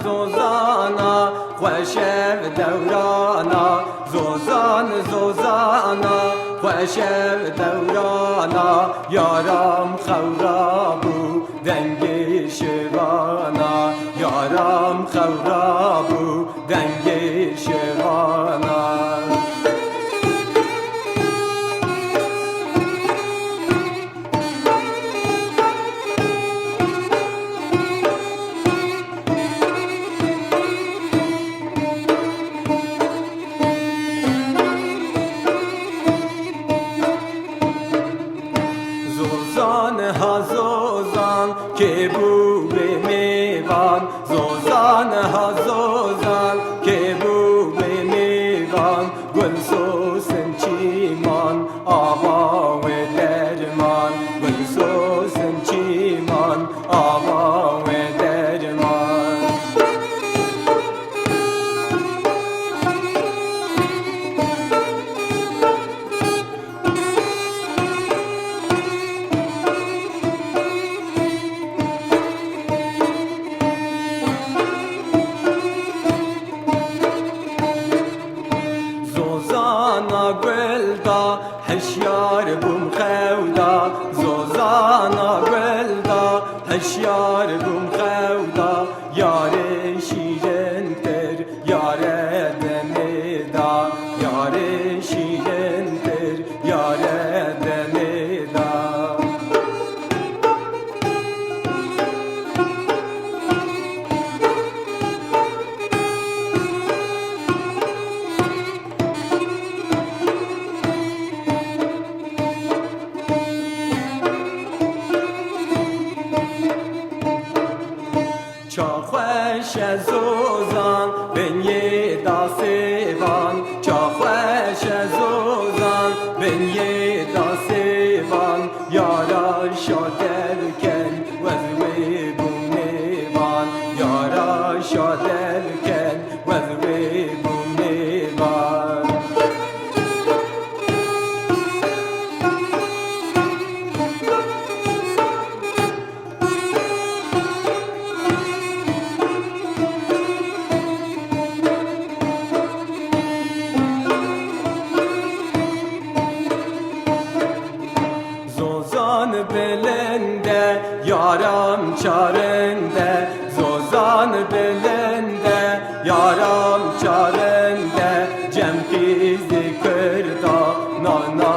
زوزانا خوشم دورانا زوزان زوزانا خوشم دورانا یارم خورابو دنگ شوانا یارم خورابو دنگ شوانا زوزان ها زوزان که بو به میوان زوزان ها زوزان که بو به میوان گل سوسن چیمان آوا و درمان گل سوسن چیمان آوا و درمان زوزانا گلدا هشیار بوم خودا زوزانا گلدا هشیار بوم خودا یار شیرین تر یار دمیدا یار شیرین تر یار دمیدا چا خوش زوزان بنی دا سیوان چا خوش زوزان بنی دا سیوان یارا شادر کن وزوی بومیوان یارا شادر کن وزوی بومیوان زوزان بلنده یارم چارنده زوزان بلنده یارم چارنده جم خیزی کردا نانا